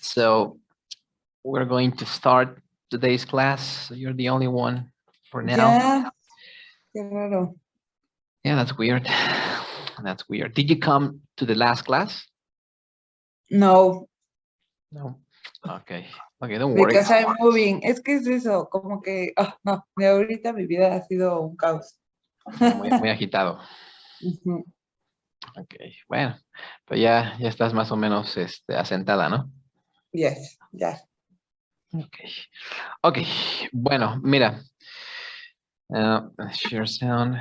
So we're going to start today's class. So you're the only one for now. Ya, qué raro. Yeah, that's weird. That's weird. Did you come to the last class? No, No. Okay. Okay, don't worry. because I'm moving. Es que es eso, como que, no, de ahorita mi vida ha sido un caos. Muy agitado. Ujú. Ok, bueno, pero ya estás más o menos asentada, ¿no? Yes, ya. Ok, bueno, mira. Share sound.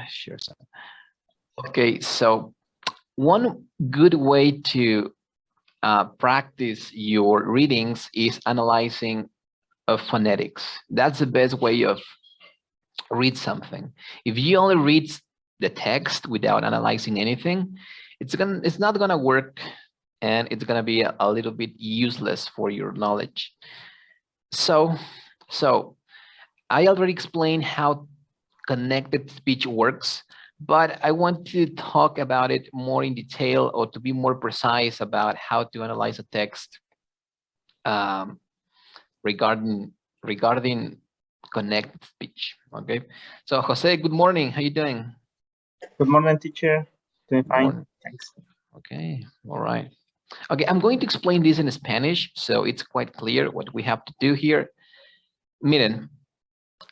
Okay, so one good way to practice your readings is analyzing of phonetics. That's the best way of read something. If you only read the text without analyzing anything, it's not gonna work, and it's gonna be a little bit useless for your knowledge. So I already explained how connected speech works, but I want to talk about it more in detail, or to be more precise about how to analyze a text regarding connected speech. Okay, so Jose, good morning. How you doing? Good morning, teacher. Doing fine. Morning. Thanks. Okay, all right. Okay, I'm going to explain this in Spanish, so it's quite clear what we have to do here. Miren,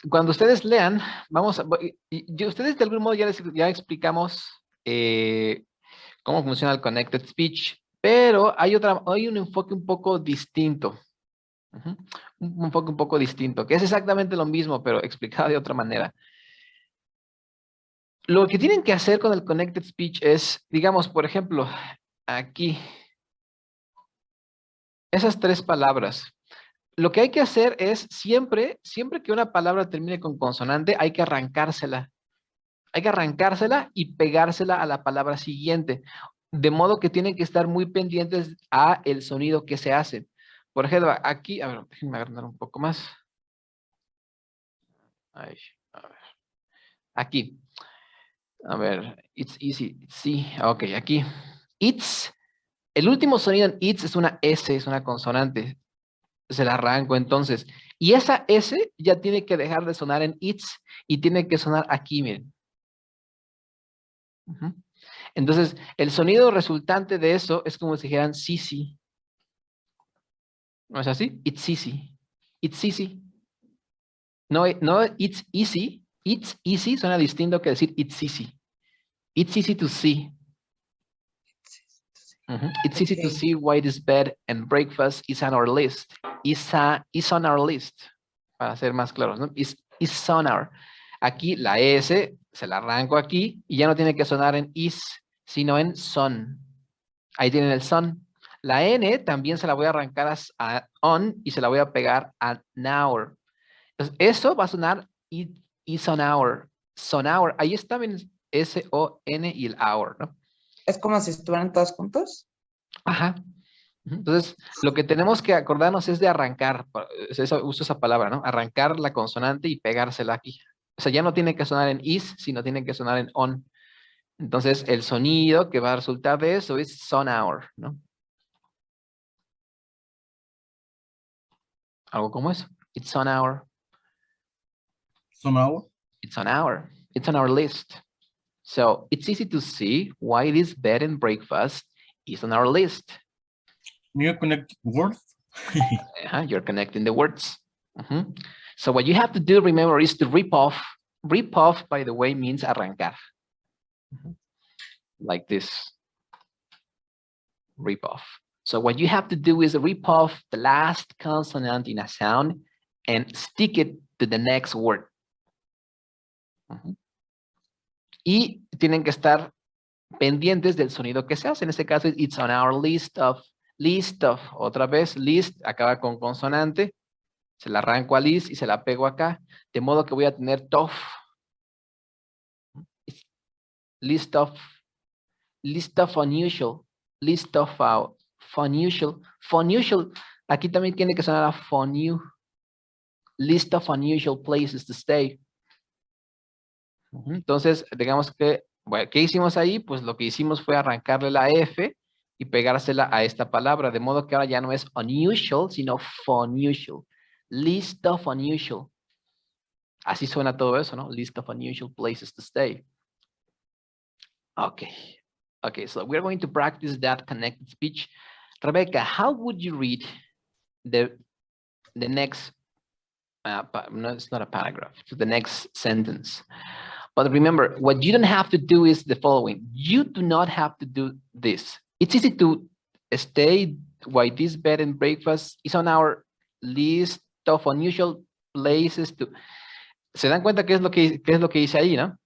cuando ustedes lean, vamos a, ustedes de algún modo ya explicamos cómo funciona el connected speech, pero hay un enfoque un poco distinto. Un enfoque un poco distinto, que es exactamente lo mismo, pero explicado de otra manera. Lo que tienen que hacer con el connected speech es, digamos, por ejemplo, aquí, esas tres palabras. Lo que hay que hacer es siempre que una palabra termine con consonante, hay que arrancársela. Hay que arrancársela y pegársela a la palabra siguiente. De modo que tienen que estar muy pendientes a el sonido que se hace. Por ejemplo, aquí, a ver, déjenme agrandar un poco más. Ahí, a ver. Aquí. A ver, it's easy. Sí, ok, aquí. It's. El último sonido en it's es una S, es una consonante. Se la arranco entonces. Y esa S ya tiene que dejar de sonar en it's y tiene que sonar aquí, miren. Entonces, el sonido resultante de eso es como si dijeran sí, sí. ¿No es así? It's easy. It's easy. No, it's easy. It's easy suena distinto que decir it's easy. It's easy to see. It's easy to see why this bed and breakfast is on our list. Is on our list. Para ser más claros, ¿no? Is on our. Aquí la S se la arranco aquí y ya no tiene que sonar en is, sino en son. Ahí tienen el son. La N también se la voy a arrancar a on y se la voy a pegar a now. Entonces, eso va a sonar is on our. Son our. Ahí está S-O-N y el hour, ¿no? Es como si estuvieran todos juntos. Ajá. Entonces, lo que tenemos que acordarnos es de arrancar. Uso esa palabra, ¿no? Arrancar la consonante y pegársela aquí. O sea, ya no tiene que sonar en is, sino tiene que sonar en on. Entonces, el sonido que va a resultar de eso es son our, ¿no? Algo como eso. It's on our. Son hour? It's on our. It's on our list. So, it's easy to see why this bed and breakfast is on our list. You connect words? You're connecting the words. So what you have to do, remember, is to rip off. Rip off, by the way, means arrancar. Like this. Rip off. So what you have to do is rip off the last consonant in a sound and stick it to the next word. Y tienen que estar pendientes del sonido que se hace. En este caso, it's on our list of. List of. Otra vez, list acaba con consonante. Se la arranco a list y se la pego acá. De modo que voy a tener tof. List of unusual. List of unusual. Unusual. Aquí también tiene que sonar a fonu. List of unusual places to stay. Entonces, digamos que, bueno, ¿qué hicimos ahí? Pues lo que hicimos fue arrancarle la F y pegársela a esta palabra, de modo que ahora ya no es unusual, sino unusual. List of unusual. Así suena todo eso, ¿no? List of unusual places to stay. Okay. Okay, so we're going to practice that connected speech. Rebecca, how would you read the next, no, it's not a paragraph, so the next sentence. But remember, what you don't have to do is the following. You do not have to do this. It's easy to stay while this bed and breakfast is on our list of unusual places to... ¿Se dan cuenta qué es lo que dice ahí, no?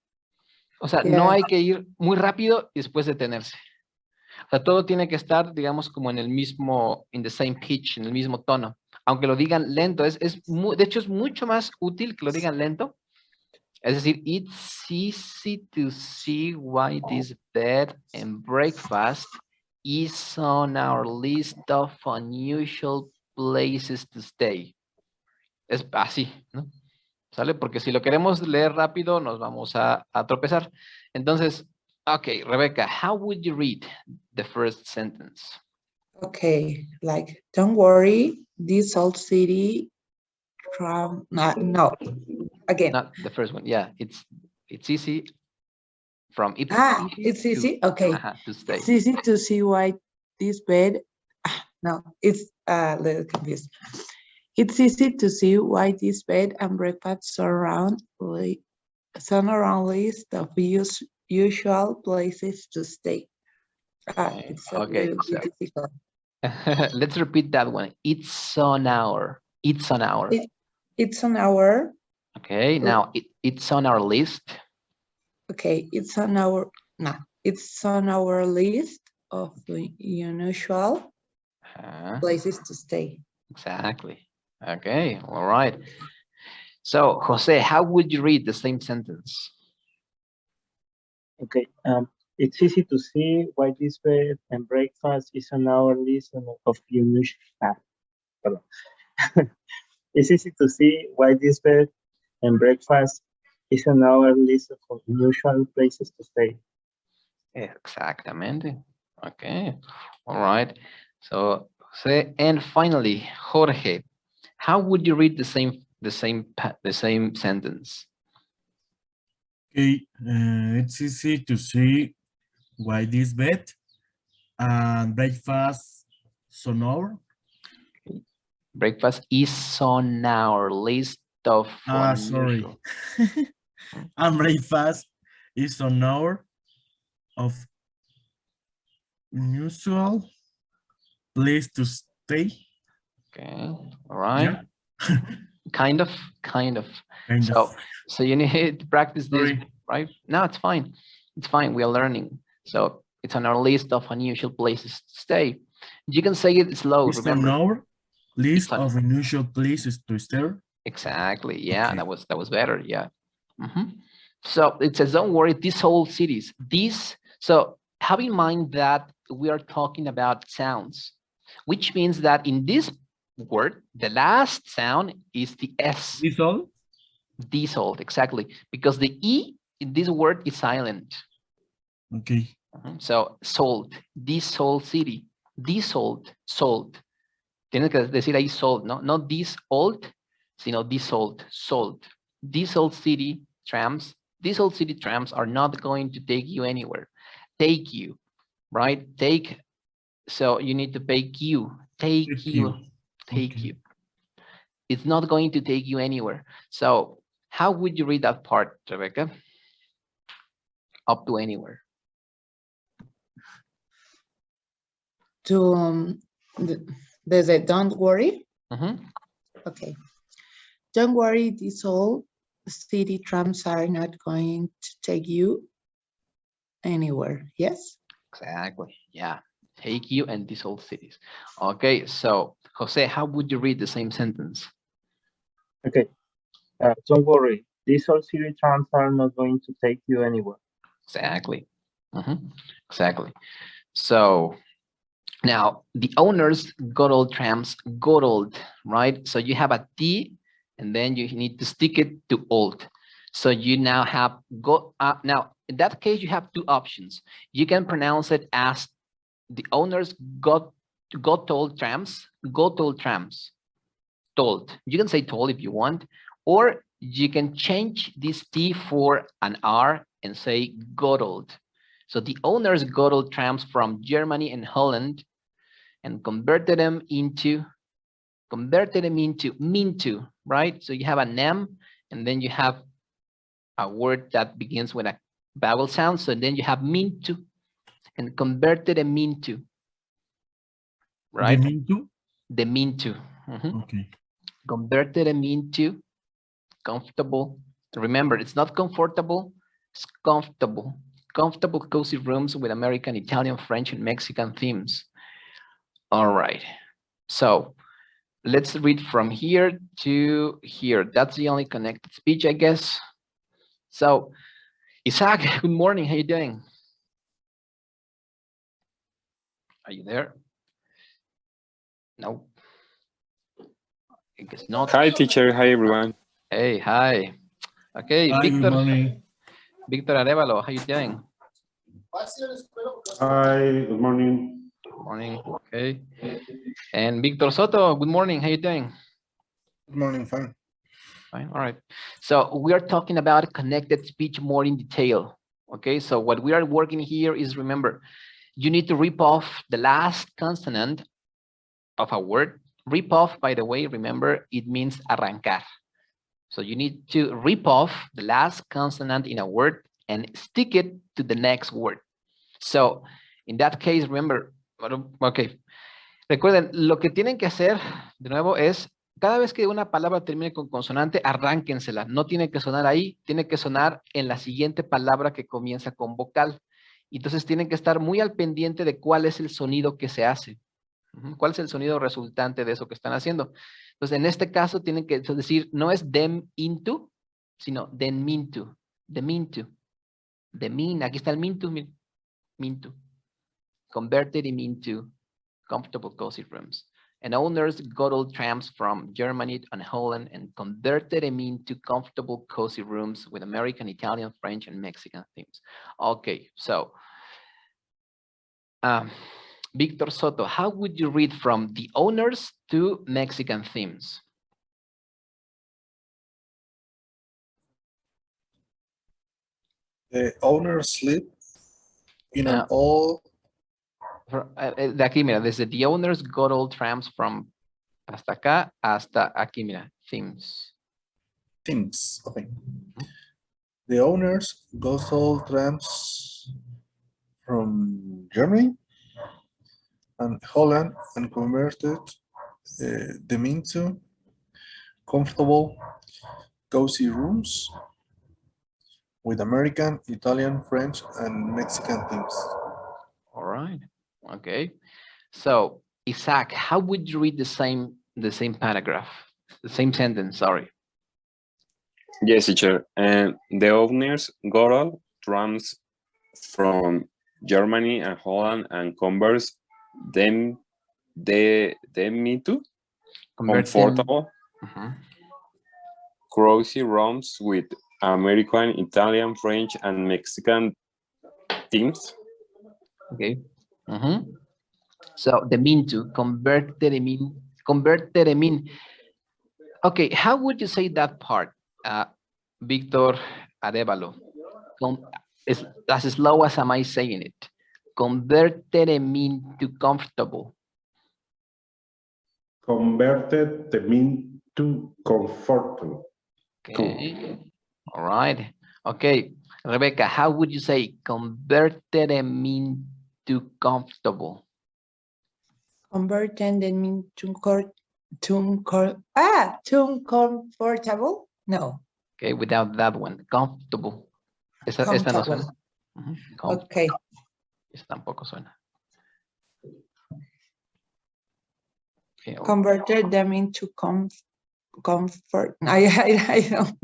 O sea, no hay que ir muy rápido y después detenerse. O sea, todo tiene que estar, digamos, como en el mismo, in the same pitch, en el mismo tono. Aunque lo digan lento, de hecho es mucho más útil que lo digan lento. Es decir, it's easy to see why this bed and breakfast is on our list of unusual places to stay. Es así, ¿no? ¿Sale? Porque si lo queremos leer rápido, nos vamos a tropezar. Entonces, okay, Rebecca, how would you read the first sentence? Okay, like, don't worry, this old city from, no, again. Not the first one, yeah, it's easy from it's it's easy, okay. To stay. It's easy to see why this bed, no, it's a little confused. It's easy to see why this bed and breakfast surround list of usual places to stay. It's a little bit difficult. Let's repeat that one. It's on our. It's on our. It's on our. Okay, now it's on our list. Okay, it's on our. No, it's on our list of unusual places to stay. Exactly. Okay, all right. So, Jose, how would you read the same sentence? Okay, it's easy to see why this bed and breakfast is on our list of unusual. It's easy to see why this bed and breakfast is on our list of unusual places to stay. Exactamente. Okay, all right. So, Jose, and finally, Jorge, how would you read the same sentence? Okay, it's easy to see why this bed and breakfast on our. Breakfast is on our list of Sorry. And breakfast is on our of unusual place to stay. Okay, all right. Yeah. Kind of. So you need to practice this, right? No, it's fine. It's fine. We are learning. So it's on our list of unusual places to stay. You can say it slow. It's remember. on our list of unusual places to stay. Exactly. Yeah, okay. That was better. Yeah. So it says, don't worry, these whole cities. So have in mind that we are talking about sounds, which means that in this word, the last sound is the S. Dissolved? Dissolved, exactly. Because the E in this word is silent. Okay. So sold, this whole city, dissolved, sold. Tienes que decir ahí sold, ¿no? Not this old, sino dissolved, sold. These old city trams are not going to take you anywhere. Take you, right? Take, so you need to pay you. Take you. It's not going to take you anywhere. So how would you read that part, Rebecca? Up to anywhere. There's a don't worry. Okay. Don't worry, these old city trams are not going to take you anywhere. Yes? Exactly. Yeah. Take you and these old cities. Okay. So Jose, how would you read the same sentence? Okay. Don't worry. These old city trams are not going to take you anywhere. Exactly. Exactly. So now the owners good old trams, good old, right? So you have a T and then you need to stick it to old. So you now have now in that case, you have two options. You can pronounce it as the owners got told trams, told. You can say told if you want, or you can change this T for an R and say got old. So the owners got old trams from Germany and Holland and converted them into mintu, right? So you have an M and then you have a word that begins with a vowel sound. So then you have mintu and converted them into, right? The mintu? The mintu. Okay. Converted them into comfortable. Remember, it's not comfortable, it's comfortable. Comfortable, cozy rooms with American, Italian, French, and Mexican themes. All right. So let's read from here to here. That's the only connected speech, I guess. So, Isaac, good morning. How you doing? Are you there? No. I guess not. Hi, teacher. Hi, everyone. Hey, hi. Okay, Hi, Victor. good morning. Victor Arevalo, how you doing? Hi, good morning. Morning. Okay. And Victor Soto, good morning. How you doing? Good morning, fine. Fine. All right. So we are talking about connected speech more in detail. Okay. So what we are working here is, remember, you need to rip off the last consonant of a word. Rip off, by the way, remember, it means arrancar. So you need to rip off the last consonant in a word and stick it to the next word. So in that case, remember, okay. Recuerden, lo que tienen que hacer de nuevo es, cada vez que una palabra termine con consonante, arránquensela. No tiene que sonar ahí, tiene que sonar en la siguiente palabra que comienza con vocal. Entonces tienen que estar muy al pendiente de cuál es el sonido que se hace. ¿Cuál es el sonido resultante de eso que están haciendo? Entonces, en este caso tienen que decir, no es dem into, sino den mintu, de mintu, de min, aquí está el mintu, mintu, converted him into comfortable cozy rooms. And owners got old trams from Germany and Holland and converted them into comfortable cozy rooms with American, Italian, French, and Mexican themes. Okay, so Victor Soto, how would you read from the owners to Mexican themes? The owners sleep in an old... De aquí, mira, desde the owners got old trams from hasta acá, hasta aquí, mira, themes. Themes, okay. The owners got old trams from Germany and Holland and converted them into comfortable, cozy rooms with American, Italian, French, and Mexican themes. All right. Okay. So, Isaac, how would you read the same paragraph, the same sentence? Sorry. Yes, teacher. And the owners got all trams from Germany and Holland and converted them into comfortable, cozy rooms with American, Italian, French, and Mexican themes. Okay. So the mean to converted them in. Okay, how would you say that part, Victor Arevalo? As slow as am I saying it? Converted them into comfortable. Converted the mean to comfortable. Okay. All right. Okay, Rebecca, how would you say converted them into comfortable? Converting them into comfortable? No. Okay, without that one, comfortable. Esta no suena. Okay. Esta tampoco suena. Okay. Converted them into comfort. I don't.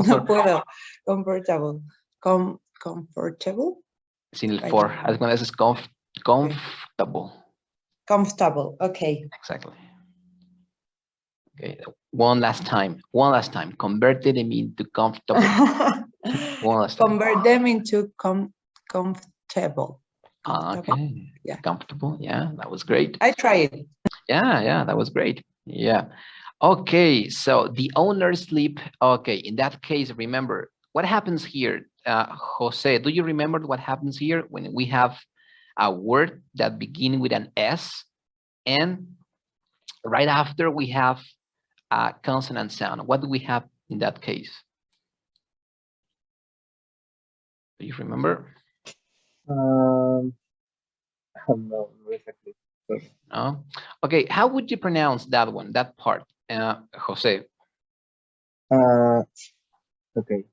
No puedo. Comfortable. Comfortable. Sin el for. As when es comfortable. Comfortable. Okay. Exactly. Okay. One last time. Converted them into comfortable. One last time. Convert them into comfortable. Comfortable. Okay. Yeah. Comfortable. Yeah, that was great. I try it. Yeah, that was great. Yeah. Okay, so the owner sleep. Okay, in that case, remember what happens here, Jose. Do you remember what happens here when we have a word that begin with an S and right after we have a consonant sound? What do we have in that case? Do you remember? No, exactly. Sorry. No. Okay, how would you pronounce that one? That part, Jose. Okay.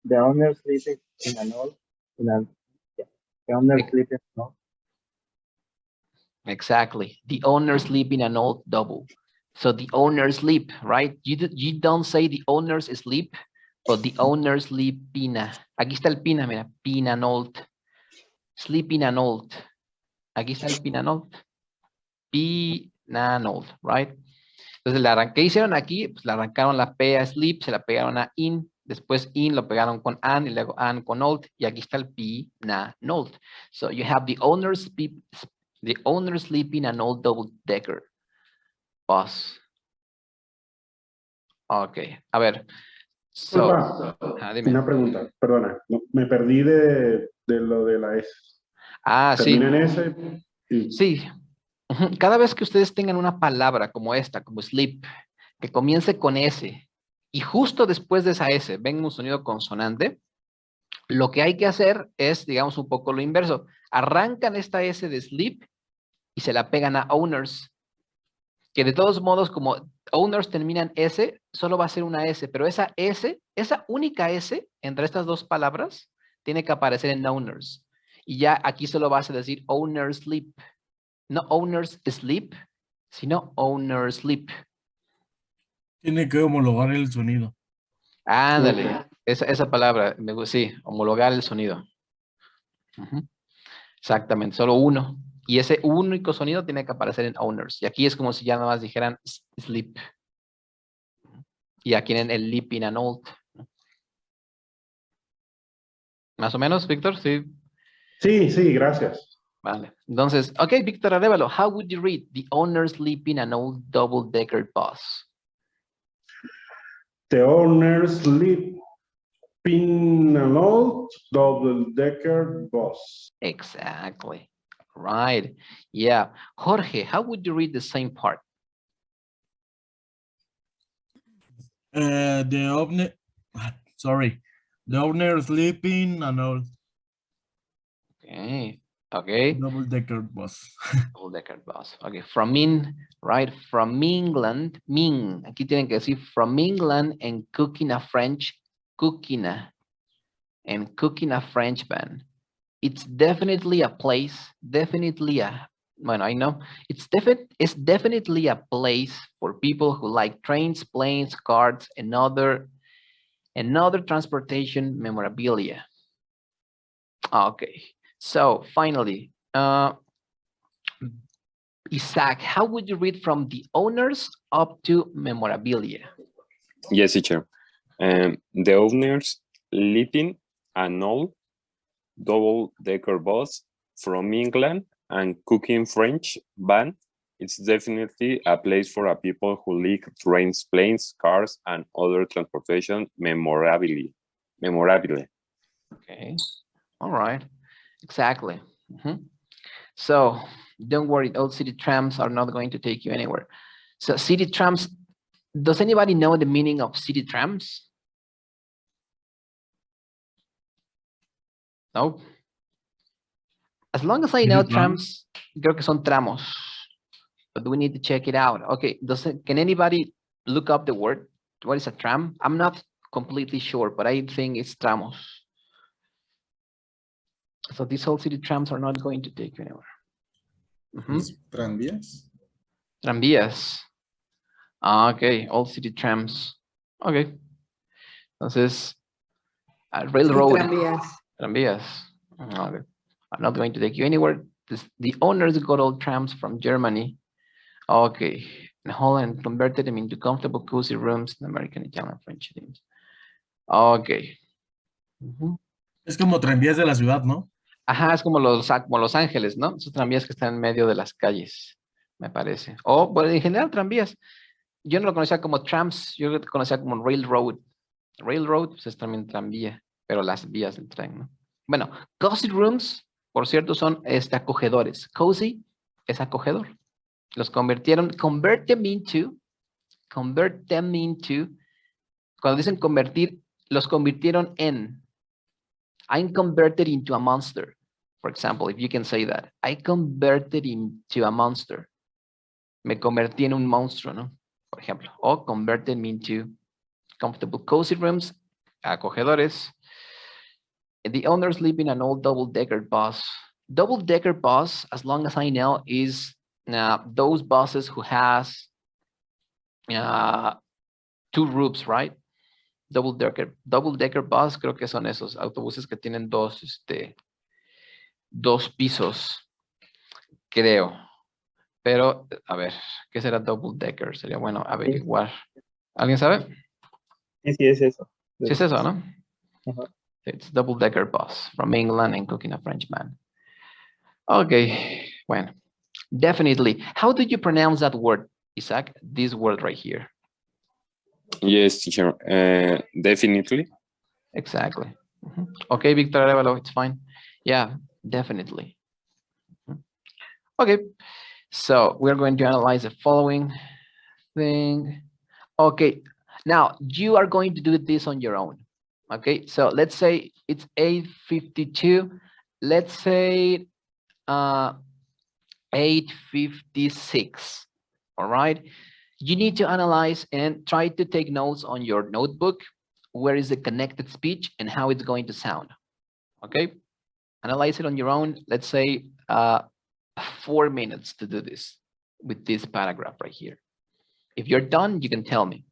The owner sleeps in an old, in a, yeah. The owner Ex- sleeps in an old. Exactly. The owner sleep in an old double. So the owner sleep, right? You don't say the owners sleep, but the owner sleep pina. Aquí está el pina, mira, pina an old. Sleep in an old. Aquí está el pina an old. Pina an old, right? Entonces, ¿qué hicieron aquí? Pues le arrancaron la P a sleep, se la pegaron a in, después in lo pegaron con an y luego an con old, y aquí está el pina an old. So you have the owner sleeping an old double-decker bus. Ok, a ver. So, Disculpa, dime. una pregunta, perdona, me perdí de lo de la S. Sí. Termina en S y Sí. Cada vez que ustedes tengan una palabra como esta, como sleep, que comience con S, y justo después de esa S venga un sonido consonante, lo que hay que hacer es, digamos, un poco lo inverso. Arrancan esta S de sleep y se la pegan a owners. Que de todos modos, como owners terminan S, solo va a ser una S, pero esa S, esa única S entre estas dos palabras, tiene que aparecer en owners. Y ya aquí solo vas a decir owners sleep. No owners sleep, sino owners sleep. Tiene que homologar el sonido. Ándale, esa palabra, sí, homologar el sonido. Exactamente, solo uno. Y ese único sonido tiene que aparecer en owners. Y aquí es como si ya nada más dijeran sleep. Y aquí en el leaping and old. Más o menos, Víctor, sí. sí, gracias. Vale. Entonces, ok, Víctor, arévalo. How would you read the owner sleeping an old double-decker bus? The owner sleep in an old double-decker bus. Exactly. Right. Yeah. Jorge, how would you read the same part? The owner, the owner sleeping an old Okay. double-decker bus. Double-decker bus. Okay. From England. Aquí tienen que decir from England and cooking a French band. It's definitely a place. I know it's definitely a place for people who like trains, planes, cars, and other transportation memorabilia. Okay, so finally, Isaac, how would you read from the owners up to memorabilia? Yes, teacher. The owners leaping an old double-decker bus from England and cooking French band. It's definitely a place for a people who like trains, planes, cars, and other transportation memorabilia. Okay, all right, exactly. So don't worry, old city trams are not going to take you anywhere. So city trams, does anybody know the meaning of city trams? No. As long as I know trams, creo que son tramos. But we need to check it out. Okay, can anybody look up the word? What is a tram? I'm not completely sure, but I think it's tramos. So these old city trams are not going to take you anywhere. Tranvías. Tranvías. Okay, old city trams. Okay. Entonces, railroad. Tranvías. Okay. I'm not going to take you anywhere. The owners got old trams from Germany. Okay. And Holland converted them into comfortable, cozy rooms in American, Italian, French teams. Okay. Es como tranvías de la ciudad, ¿no? Ajá, es como Los Ángeles, ¿no? Esos tranvías que están en medio de las calles, me parece. O, bueno, en general tranvías. Yo no lo conocía como trams, yo lo conocía como railroad. Railroad, pues es también tranvía, pero las vías del tren, ¿no? Bueno, cozy rooms, por cierto, son acogedores. Cozy es acogedor. Los convert them into, cuando dicen convertir, los convirtieron en. I'm converted into a monster. For example, if you can say that. I converted into a monster. Me convertí en un monstruo, ¿no? Por ejemplo. O converted me into comfortable cozy rooms, acogedores. The owner sleep in an old double-decker bus. Double-decker bus, as long as I know, is those buses who has two roofs, right? Double-decker bus, creo que son esos autobuses que tienen dos pisos, creo. Pero, a ver, ¿qué será double-decker? Sería bueno averiguar. ¿Alguien sabe? Sí, sí, es eso. Sí es eso, ¿no? Ajá. It's double-decker bus from England and cooking a Frenchman. Okay, bueno. Definitely. How do you pronounce that word, Isaac? This word right here. Yes, teacher. Definitely. Exactly. Okay, Victor Arevalo, it's fine. Yeah, definitely. Okay, so we're going to analyze the following thing. Okay, now you are going to do this on your own. Okay, so let's say it's 8:52. Let's say 8:56. All right, you need to analyze and try to take notes on your notebook. Where is the connected speech and how it's going to sound? Okay, analyze it on your own. Let's say 4 minutes to do this with this paragraph right here. If you're done, you can tell me.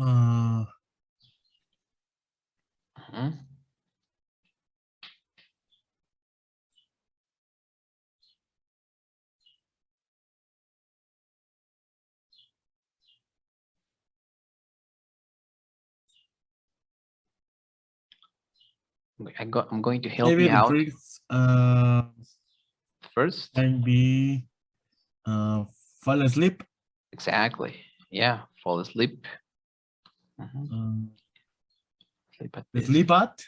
Uh, I'm going to help maybe you the out tricks first. can be fall asleep. Exactly. Yeah, fall asleep. Sleep at this. Sleep at.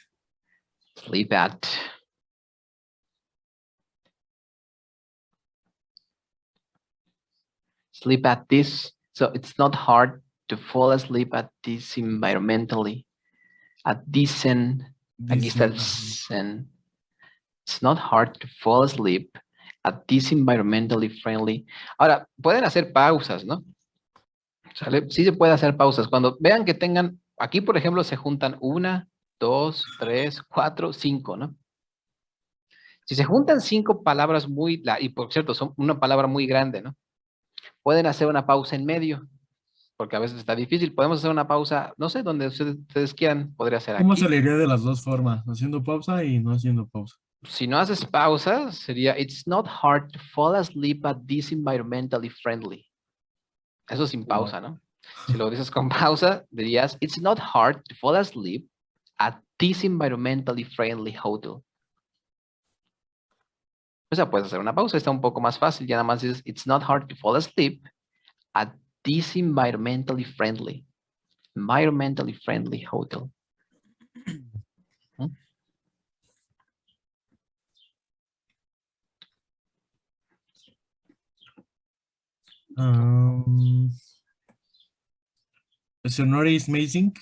Sleep at. Sleep at this. So it's not hard to fall asleep at this environmentally. At decent. Aquí está el sen. It's not hard to fall asleep at this environmentally friendly. Ahora, pueden hacer pausas, ¿no? ¿Sale? Sí se puede hacer pausas. Cuando vean que tengan, aquí por ejemplo se juntan 1, 2, 3, 4, 5, ¿no? Si se juntan 5 palabras y por cierto, son una palabra muy grande, ¿no? Pueden hacer una pausa en medio, porque a veces está difícil. Podemos hacer una pausa, no sé, donde ustedes quieran, podría ser ¿Cómo aquí. se le iría de las dos formas? Haciendo pausa y no haciendo pausa. Si no haces pausa, sería, it's not hard to fall asleep at this environmentally friendly. Eso sin pausa, ¿no? Si lo dices con pausa, dirías, it's not hard to fall asleep at this environmentally friendly hotel. O sea, puedes hacer una pausa, está un poco más fácil. Ya nada más dices, it's not hard to fall asleep at this environmentally friendly hotel. The scenery is amazing.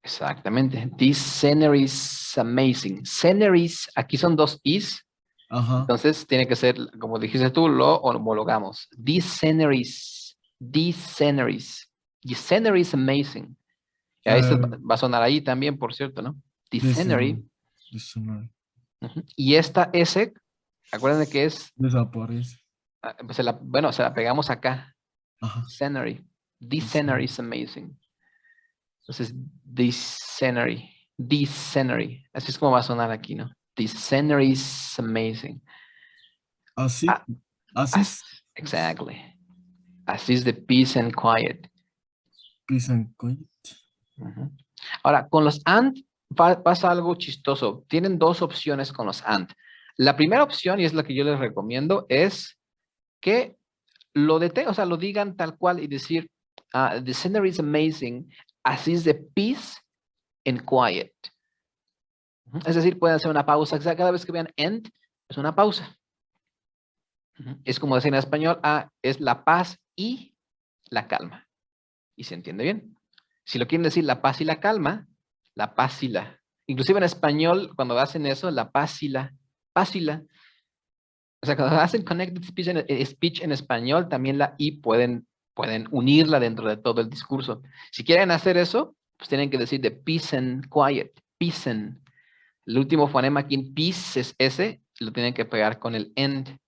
Exactamente. This scenery is amazing. Sceneries, aquí son dos is. Ajá. Entonces tiene que ser, como dijiste tú, lo homologamos. This scenery is amazing. Y ahí va a sonar ahí también, por cierto, ¿no? The scenery. The scenery. Y esta S, acuérdense que es, Desaparece. pues bueno, se la pegamos acá. Ajá. Scenery. The scenery is amazing. Entonces, this scenery. Así es como va a sonar aquí, ¿no? The scenery is amazing. Así. Ah, Así es. Exactly. Así es the peace and quiet. Peace and quiet. Ahora, con los and pasa algo chistoso. Tienen dos opciones con los and. La primera opción, y es la que yo les recomiendo, es que lo o sea, lo digan tal cual y decir, the scenery is amazing, así es the peace and quiet. Es decir, pueden hacer una pausa. Cada vez que vean end, es una pausa. Es como decir en español, es la paz y la calma. ¿Y se entiende bien? Si lo quieren decir la paz y la calma, la paz y la. Inclusive en español, cuando hacen eso, la paz y la. O sea, cuando hacen connected speech en español, también la i pueden unirla dentro de todo el discurso. Si quieren hacer eso, pues tienen que decir de peace and quiet. Peace and. El último fonema aquí en peace es S, lo tienen que pegar con el end.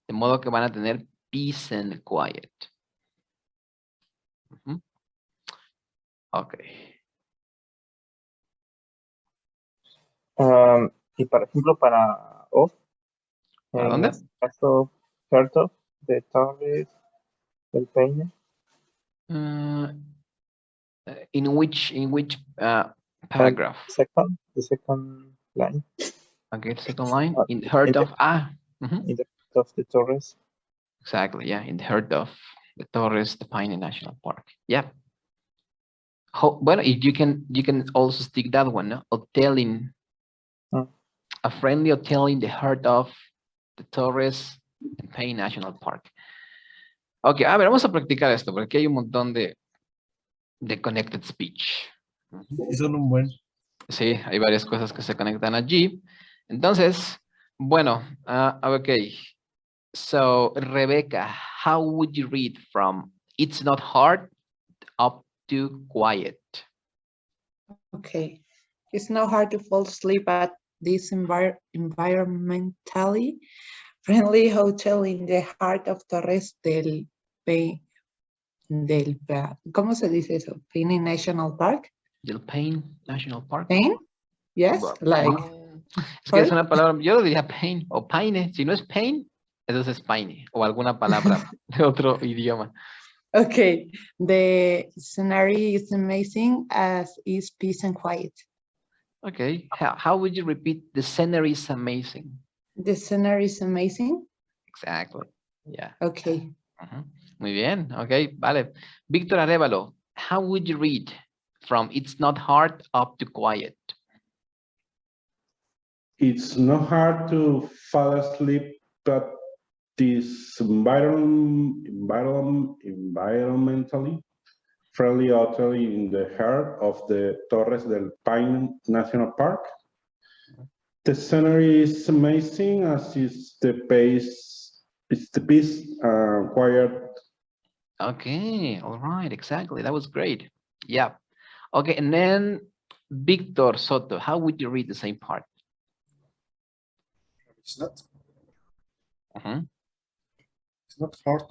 De modo que van a tener peace and quiet. Ok. Y por ejemplo, para off, ¿Para en dónde? este caso, heart of, de Torres del Peña. In which paragraph? The second line. Okay, the second line. In the heart of In the heart of the Torres. Exactly, yeah, in the heart of the Torres, the Piney National Park. Yeah. Bueno, you can also stick that one, ¿no? Hoteling. A friendly hotel in the heart of the Torres and Piney National Park. Ok, a ver, vamos a practicar esto, porque aquí hay un montón de connected speech. Y son un buen. Sí, hay varias cosas que se conectan allí. Entonces, bueno, ok. So, Rebecca, how would you read from it's not hard up to quiet? Okay. It's not hard to fall asleep at this environmentally friendly hotel in the heart of Torres del ¿cómo se dice eso? Piney National Park. Del Paine National Park. Pain? Yes, Well, like. Es que es una palabra, yo lo diría pain o paine. Si no es pain, entonces es paine o alguna palabra de otro idioma. Okay, the scenery is amazing as is peace and quiet. Okay, how would you repeat the scenery is amazing? The scenery is amazing. Exactly, yeah. Okay. Muy bien, okay, vale. Víctor Arevalo, how would you read from it's not hard up to quiet? It's not hard to fall asleep at this environmentally friendly hotel in the heart of the Torres del Paine National Park. The scenery is amazing as is the peace quiet. Okay, all right, exactly. That was great. Yeah. Okay, and then Victor Soto, how would you read the same part? It's not hard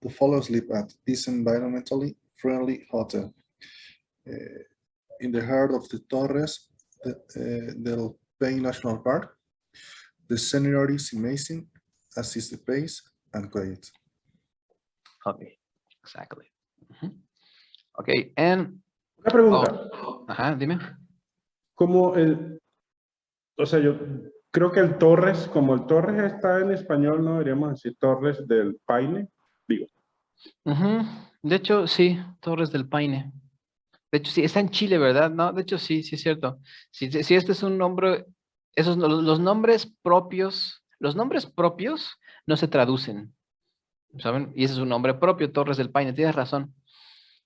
to fall asleep at this environmentally friendly hotel in the heart of the Torres del Paine National Park. The scenery is amazing, as is the pace and quiet. Okay, exactly. Okay, and Una pregunta. Dime. Como o sea, yo creo que el Torres, como el Torres está en español, no deberíamos decir Torres del Paine, digo. De hecho, sí, Torres del Paine. De hecho, sí, está en Chile, ¿verdad? No, de hecho, sí, sí es cierto. Si este es un nombre, los nombres propios no se traducen. ¿saben? Y ese es un nombre propio, Torres del Paine, tienes razón.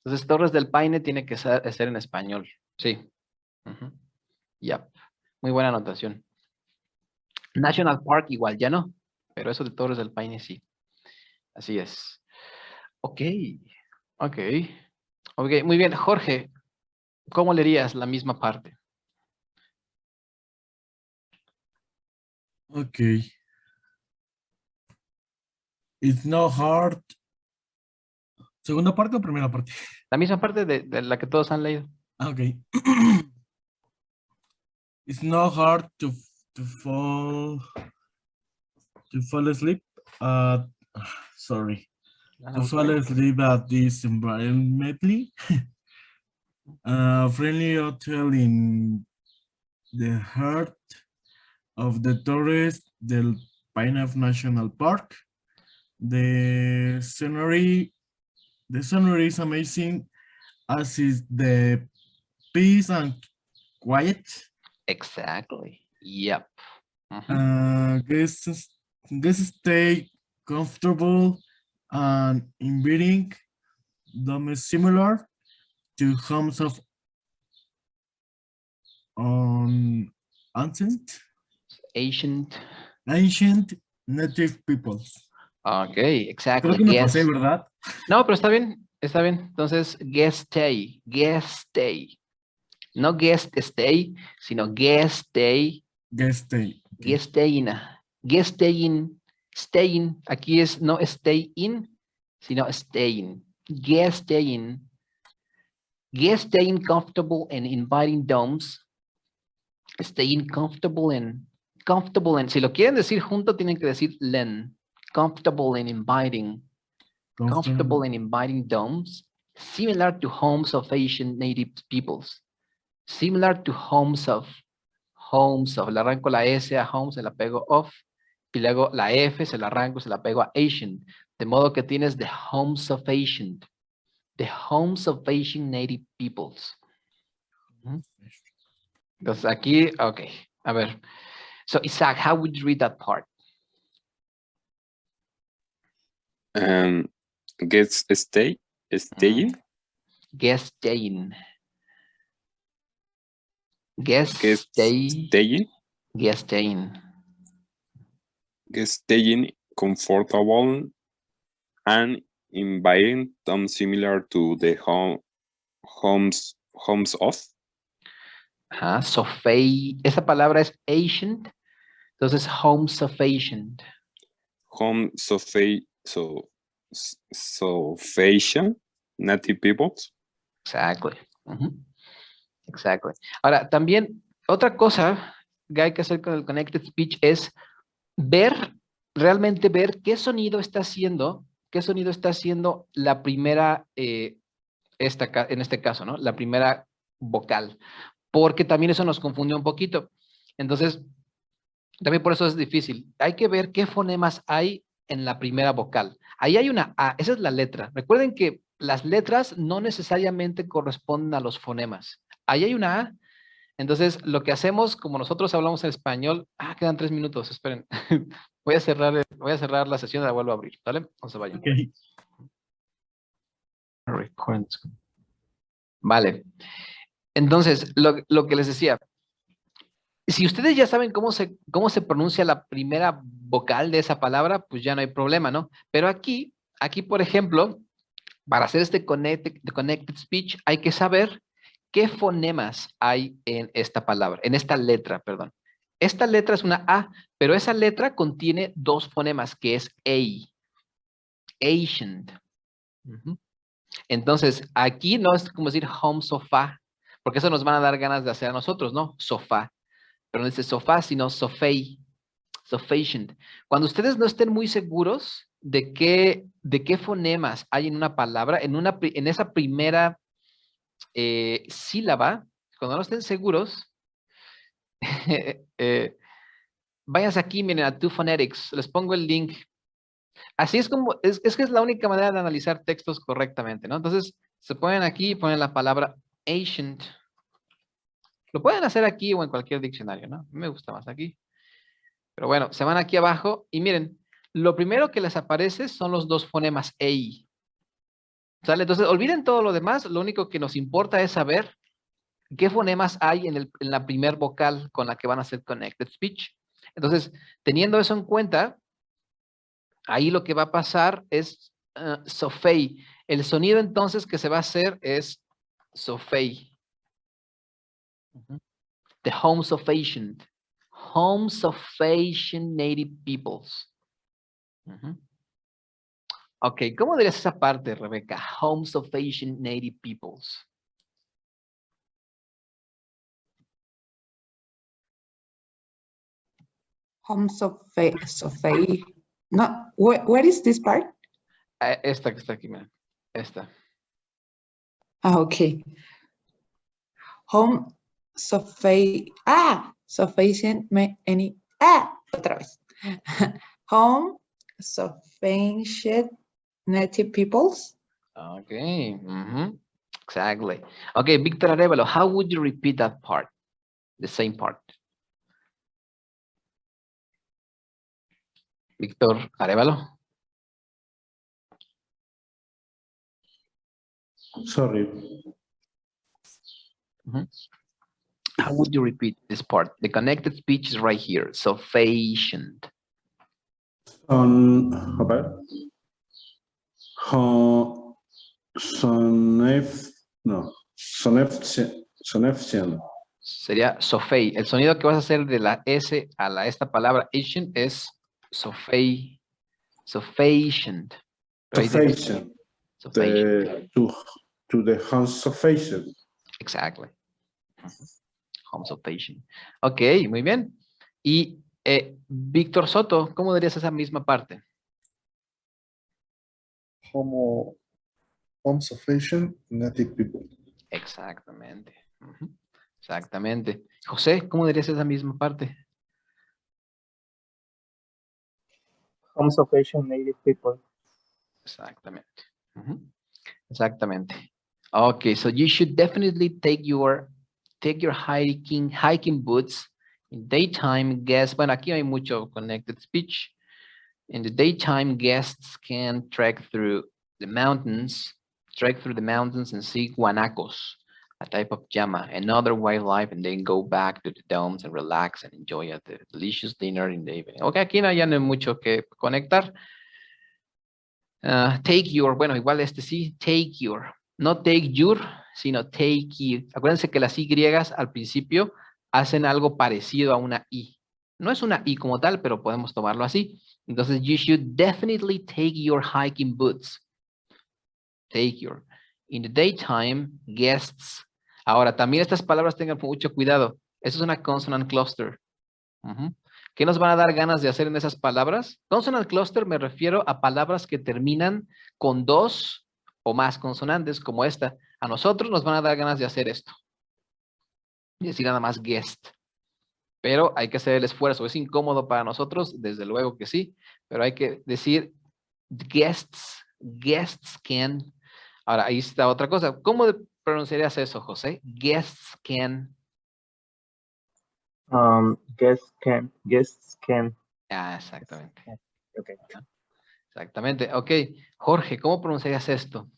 Entonces, Torres del Paine tiene que ser en español, sí. Ya, muy buena anotación. National Park igual, ya no, pero eso de Torres del Paine sí. Así es. Ok, ok. Ok, muy bien. Jorge, ¿cómo leerías la misma parte? Okay. It's not hard. ¿Segunda parte o primera parte? La misma parte de la que todos han leído. Okay. It's not hard to fall asleep. Sorry. To fall asleep at this environmentally friendly hotel in the heart of the Torres del Paine National Park. The scenery is amazing, as is the peace and quiet. Exactly. Yep. Guests stay comfortable and inviting, similar to homes of Ancient. native peoples. Ok, Creo exactly. que me pasé, ¿verdad? No, pero está bien, está bien. Entonces, guest stay. No guest stay, sino guest stay. Guest stay. Okay. Guest staying. Aquí es no stay in, sino staying. Guest staying comfortable and inviting domes. Staying comfortable and si lo quieren decir junto, tienen que decir len. Comfortable and inviting. Comfortable and inviting domes, similar to homes of Asian native peoples. Similar to homes of. Le arranco la S a home, se la pego of. Y luego la F se la arranco, se la pego a Asian. De modo que tienes the homes of Asian. The homes of Asian native peoples. Entonces aquí, ok. A ver. So Isaac, how would you read that part? Guest staying. Guest staying. Guest staying comfortable and inviting them, similar to the homes of. Esa palabra es ancient. Entonces, homes of ancient. Homes of Asian native peoples. Exactly. Exactly. Ahora, también, otra cosa que hay que hacer con el connected speech es realmente ver qué sonido está haciendo la primera, en este caso, ¿no? La primera vocal, porque también eso nos confunde un poquito. Entonces, también por eso es difícil. Hay que ver qué fonemas hay en la primera vocal. Ahí hay una A, esa es la letra. Recuerden que las letras no necesariamente corresponden a los fonemas. Ahí hay una A. Entonces, lo que hacemos, como nosotros hablamos en español, quedan 3 minutos, esperen. Voy a cerrar la sesión y la vuelvo a abrir, ¿vale? No se vayan. Okay. Vale. Entonces, lo que les decía, si ustedes ya saben cómo se pronuncia la primera vocal de esa palabra, pues ya no hay problema, ¿no? Pero aquí, por ejemplo, para hacer este connected speech, hay que saber qué fonemas hay en esta palabra, en esta letra, perdón. Esta letra es una A, pero esa letra contiene 2 fonemas, que es A. Ancient. Entonces, aquí no es como decir home sofá, porque eso nos van a dar ganas de hacer a nosotros, ¿no? Sofá. Pero no dice sofá, sino sofei. Sufficient. Cuando ustedes no estén muy seguros de qué fonemas hay en una palabra, en esa primera sílaba, cuando no estén seguros, váyanse aquí, miren, a 2Phonetics, les pongo el link. Así es como, es que es la única manera de analizar textos correctamente, ¿no? Entonces, se ponen aquí y ponen la palabra ancient. Lo pueden hacer aquí o en cualquier diccionario, ¿no? Me gusta más aquí. Pero bueno, se van aquí abajo y miren, Lo primero que les aparece son los dos fonemas EI. ¿Sale? Entonces, olviden todo lo demás. Lo único que nos importa es saber qué fonemas hay en la primer vocal con la que van a hacer connected speech. Entonces, teniendo eso en cuenta, ahí lo que va a pasar es Sofei. El sonido entonces que se va a hacer es Sofei. The homes of Asian. Homes of Asian native peoples. Ok, ¿cómo dirías esa parte, Rebeca? Homes of Asian native peoples. Home Sophie. No, where is this part? Esta que está aquí, mira. Esta. Ah, okay. Home Sophie. Sufficient any. Otra vez. Home sufficient native peoples. Okay. Exactly. Okay, Victor Arevalo, how would you repeat that part? The same part. Victor Arevalo. Sorry. How would you repeat this part? The connected speech is right here. Sufficient. A ver. Sonefcian. Sería Sofei. El sonido que vas a hacer de la S a esta palabra Asian es Sofei. Sufficient. Sufficient. Sufficient. To the home sufficient. Exactly. Home sufficient. Ok, muy bien. Y Víctor Soto, ¿cómo dirías esa misma parte? Home of Asian native people. Exactamente. Exactamente. José, ¿cómo dirías esa misma parte? Homes of Asian native people. Exactamente. Exactamente. Okay, so you should definitely take your hiking boots in daytime. Guests, bueno, aquí hay mucho connected speech. In the daytime, guests can trek through the mountains and see guanacos, a type of llama, and other wildlife, and then go back to the domes and relax and enjoy a delicious dinner in the evening. Okay, aquí ya no hay mucho que conectar. Take your, bueno, igual sí, take your, no take your, sino take you. Acuérdense que las Y al principio hacen algo parecido a una I. No es una I como tal, pero podemos tomarlo así. Entonces, you should definitely take your hiking boots. Take your. In the daytime, guests. Ahora, también estas palabras tengan mucho cuidado. Eso es una consonant cluster. ¿Qué nos van a dar ganas de hacer en esas palabras? Consonant cluster me refiero a palabras que terminan con 2 o más consonantes, como esta. A nosotros nos van a dar ganas de hacer esto. Y decir nada más guest. Pero hay que hacer el esfuerzo. Es incómodo para nosotros, desde luego que sí. Pero hay que decir guests can. Ahora, ahí está otra cosa. ¿Cómo pronunciarías eso, José? Guests can. Guests can. Exactamente. Okay. Exactamente. Ok. Jorge, ¿cómo pronunciarías esto?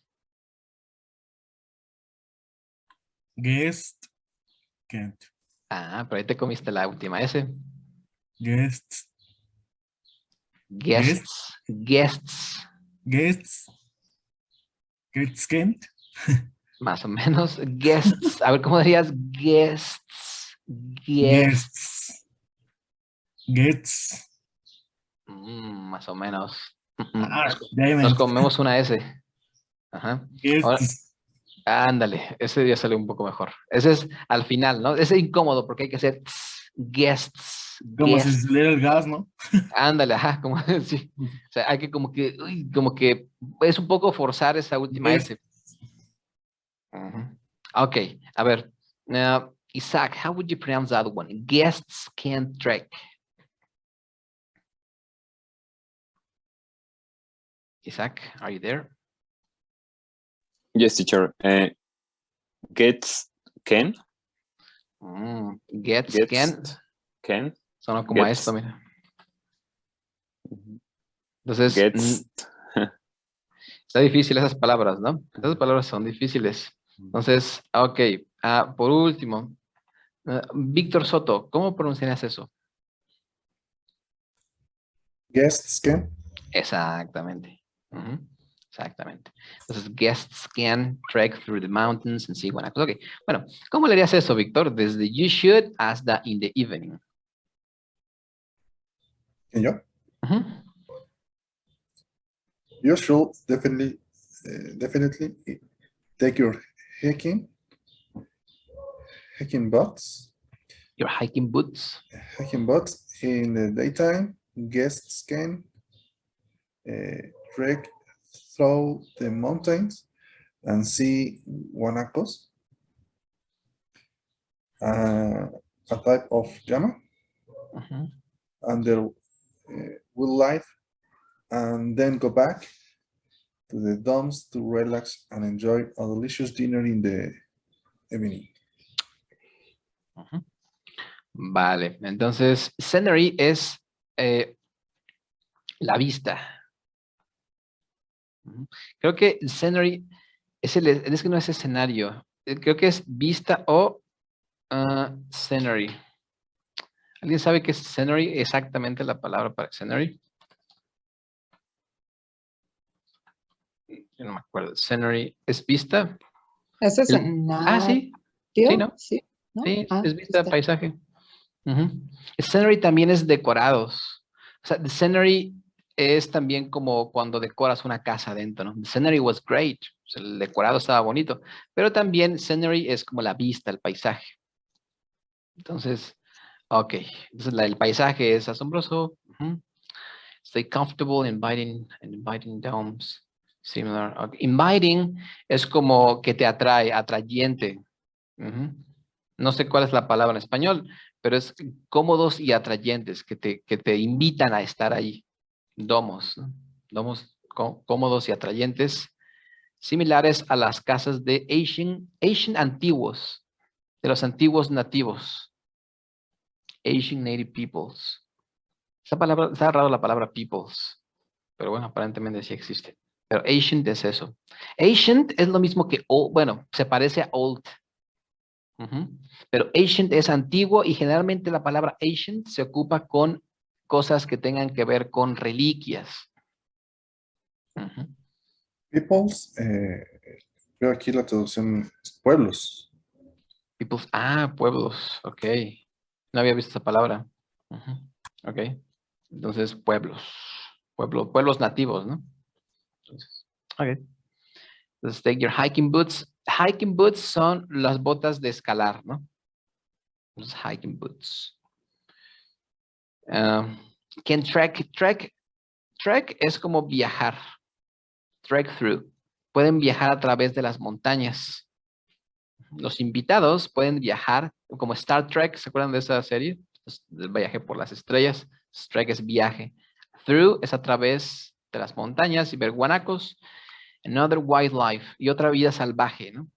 Guest can't. Pero ahí te comiste la última S. Guests. Guests. Can't. Más o menos. Guests. A ver, ¿cómo dirías? Guests. Más o menos. Nos comemos una S. Ajá. Ahora, ándale, ese ya sale un poco mejor. Ese es al final, ¿no? Ese es incómodo porque hay que hacer guests. Como si saliera el gas, ¿no? Ándale, ajá, como sí. O sea, hay que como que es un poco forzar esa última S. Ok, a ver. Isaac, how would you pronounce that one? Guests can trek. Isaac, are you there? Yes, teacher. Gets can. Gets can. Can. Sonó como gets. esto, mira. Entonces, Gets. está difícil esas palabras, ¿no? Esas palabras son difíciles. Entonces, ok. Por último, Víctor Soto, ¿cómo pronunciarías eso? Guests can. Exactamente. Ujú, exactamente. Entonces, guests can trek through the mountains and see guanacos. Ok. Bueno, ¿cómo le harías eso, Víctor? Desde you should hasta in the evening. ¿Y yo? Ujú. You should definitely take your hiking boots Your hiking boots. in the daytime. Guests can trek through the mountains and see guanacos, a type of llama, Ujú. and their wildlife, and then go back to the domes to relax and enjoy a delicious dinner in the evening. Ujú. Vale, entonces scenery es la vista. Ujú. Creo que scenery es que no es escenario. Creo que es vista o scenery. ¿Alguien sabe qué es scenery? Exactamente la palabra para scenery. Yo no me acuerdo. Scenery es vista. Es Sí. escenario. Sí, ¿no? Sí, ¿no? Sí, Ah, es vista de está. paisaje. Ujú. Scenery también es decorados. O sea, the scenery es también como cuando decoras una casa adentro, ¿no? The scenery was great. O sea, el decorado estaba bonito. Pero también scenery es como la vista, el paisaje. Entonces, ok. Entonces, el paisaje es asombroso. Ujú. Stay comfortable, inviting domes. Similar. Okay. Inviting es como que te atrae, atrayente. Ujú. No sé cuál es la palabra en español, pero es cómodos y atrayentes, que te invitan a estar ahí. Domos, ¿no? Domos cómodos y atrayentes, similares a las casas de Asian antiguos, de los antiguos nativos. Asian Native Peoples. Esa palabra, está raro la palabra peoples, pero bueno, aparentemente sí existe. Pero ancient es eso. Ancient es lo mismo que old, bueno, se parece a old. Ujú. Pero ancient es antiguo y generalmente la palabra ancient se ocupa con cosas que tengan que ver con reliquias. Ujú. Peoples, veo aquí la traducción es pueblos. Peoples, pueblos, ok. No había visto esa palabra. Ujú. Ok. Entonces, pueblos. Pueblos nativos, ¿no? Entonces, ok. Entonces, take your hiking boots. Hiking boots son las botas de escalar, ¿no? Los hiking boots. Can trek es como viajar. Trek through. Pueden viajar a través de las montañas. Los invitados pueden viajar, como Star Trek, ¿se acuerdan de esa serie? El viaje por las estrellas. Trek es viaje. Through es a través de las montañas y ver guanacos. Another wildlife y otra vida salvaje, ¿no?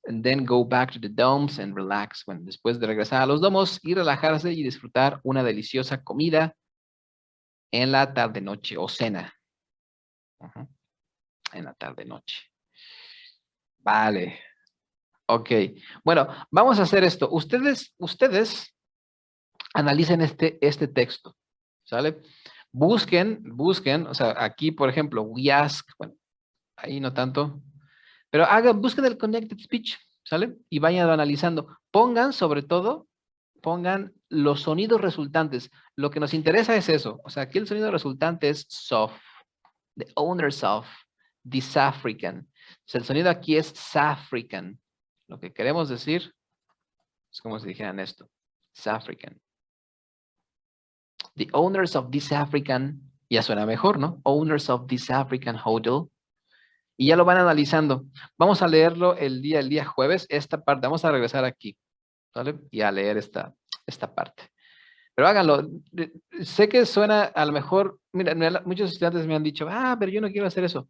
And then go back to the domes and relax. Bueno, después de regresar a los domos y relajarse y disfrutar una deliciosa comida en la tarde-noche o cena. Ujú. En la tarde-noche. Vale. Ok. Bueno, vamos a hacer esto. Ustedes analicen este texto. ¿Sale? Busquen, o sea, aquí, por ejemplo, we ask, bueno, ahí no tanto, pero busquen el connected speech, ¿sale? Y vayan analizando. Pongan, sobre todo, pongan los sonidos resultantes. Lo que nos interesa es eso. O sea, aquí el sonido resultante es soft, the owners of, this African. O sea, el sonido aquí es Safrican. Lo que queremos decir es como si dijeran esto, Safrican. The owners of this African, ya suena mejor, ¿no? Owners of this African hotel. Y ya lo van analizando. Vamos a leerlo el día jueves, esta parte. Vamos a regresar aquí, ¿vale? Y a leer esta parte. Pero háganlo. Sé que suena a lo mejor, mira, muchos estudiantes me han dicho, pero yo no quiero hacer eso.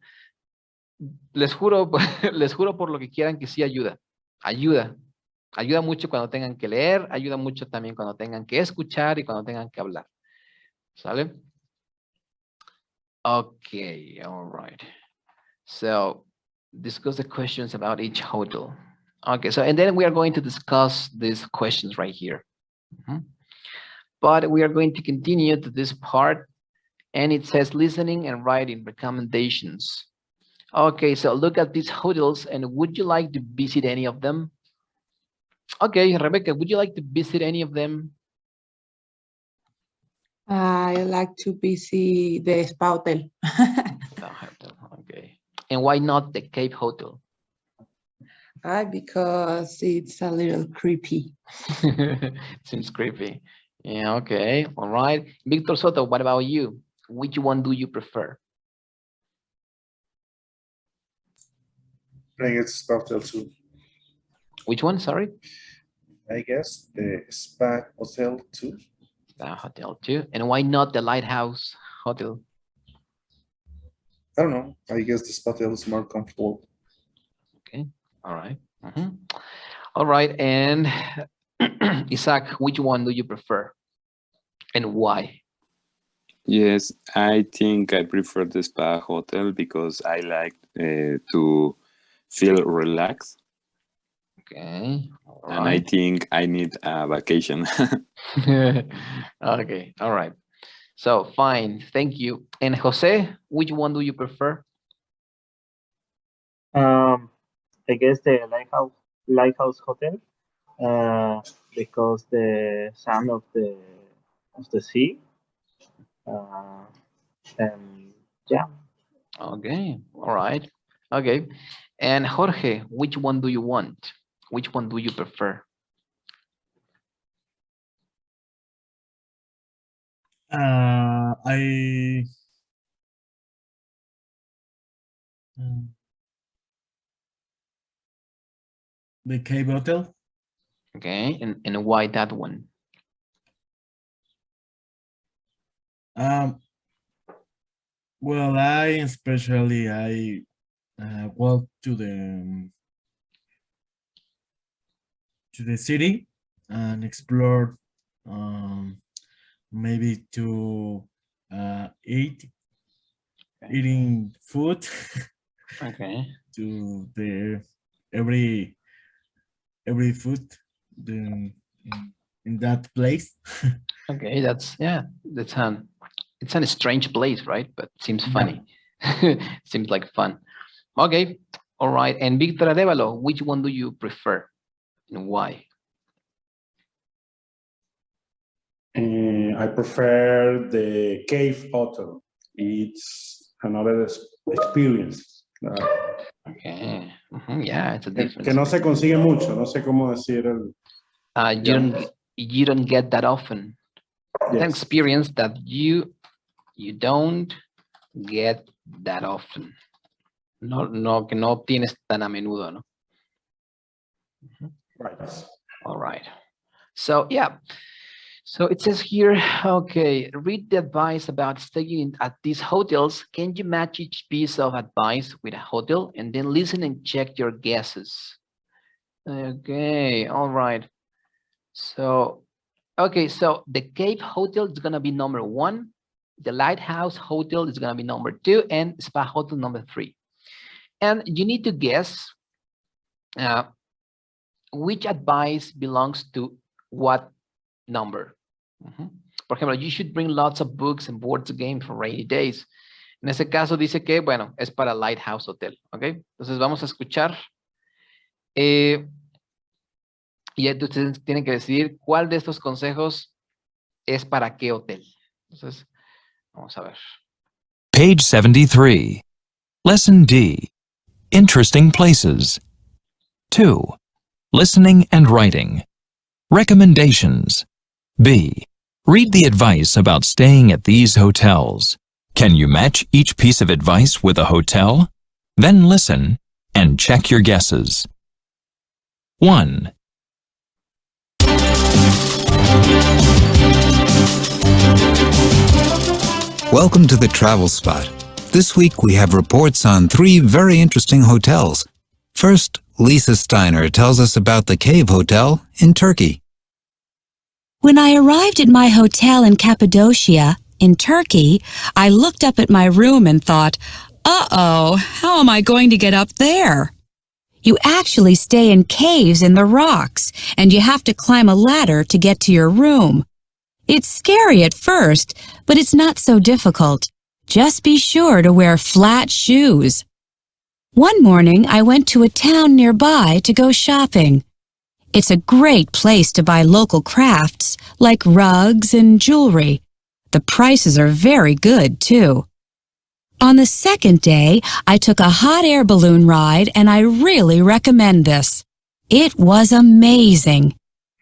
Les juro, les juro por lo que quieran que sí ayuda. Ayuda. Ayuda mucho cuando tengan que leer, ayuda mucho también cuando tengan que escuchar y cuando tengan que hablar. ¿Sale? Okay, all right. So discuss the questions about each hotel. Okay, so and then we are going to discuss these questions right here. Mhm. But we are going to continue to this part, and it says listening and writing recommendations. Okay, so look at these hotels, and would you like to visit any of them? Okay, Rebecca, would you like to visit any of them? I like to visit the spa hotel. The hotel, okay. And why not the Cape Hotel? Because it's a little creepy. Seems creepy. Yeah, okay, all right. Victor Soto, what about you? Which one do you prefer? I guess Spa Hotel too. Which one, sorry? I guess the Spa Hotel too. The hotel too. And why not the Lighthouse Hotel? I don't know. I guess the Spa Hotel is more comfortable. Okay, all right. Mhm. All right, and Isaac, which one do you prefer and why? Yes, I think I prefer the spa hotel because I like to feel relaxed, Okay, all and I right. think I need a vacation. Okay, all right. So fine, thank you. And Jose, which one do you prefer? I guess the Lighthouse Hotel, because the sound of the sea, uh, and yeah. Okay, all right. Okay. And Jorge, which one do you want? Which one do you prefer? I mm, the Cape Hotel. Okay, and why that one? Um, well, I especially walked to the city and explored, um, maybe to eating food Okay. to the every food the, in that place. Okay, that's yeah, it's a strange place, right? But seems Yeah. funny. Seems like fun. Okay, all right. And Victor Arevalo, which one do you prefer and why? I prefer the Cave Hotel. It's another experience. Okay. Yeah, it's a Que difference. no se consigue mucho, no sé cómo decir el. You don't get that often. It's an Yes. experience that you don't get that often. No, que no obtienes tan a menudo, ¿no? Right. All right. So yeah. So it says here, okay, read the advice about staying at these hotels. Can you match each piece of advice with a hotel and then listen and check your guesses? Okay, all right. So, okay, so the Cape Hotel is gonna be number 1. The Lighthouse Hotel is gonna be number 2, and Spa Hotel number 3. And you need to guess which advice belongs to what number. Por ejemplo, you should bring lots of books and boards games for rainy days. En ese caso dice que, bueno, es para Lighthouse Hotel, ¿ok? Entonces vamos a escuchar. Y entonces tienen que decidir cuál de estos consejos es para qué hotel. Entonces, vamos a ver. Page 73. Lesson D. Interesting places. 2. Listening and writing. Recommendations. B. Read the advice about staying at these hotels. Can you match each piece of advice with a hotel? Then listen and check your guesses. 1. Welcome to the Travel Spot. This week we have reports on 3 very interesting hotels. First, Lisa Steiner tells us about the Cave Hotel in Turkey. When I arrived at my hotel in Cappadocia, In Turkey, I looked up at my room and thought, uh-oh, how am I going to get up there? You actually stay in caves in the rocks, and you have to climb a ladder to get to your room. It's scary at first, but it's not so difficult. Just be sure to wear flat shoes. One morning, I went to a town nearby to go shopping. It's a great place to buy local crafts, like rugs and jewelry. The prices are very good, too. On the second day, I took a hot air balloon ride, and I really recommend this. It was amazing.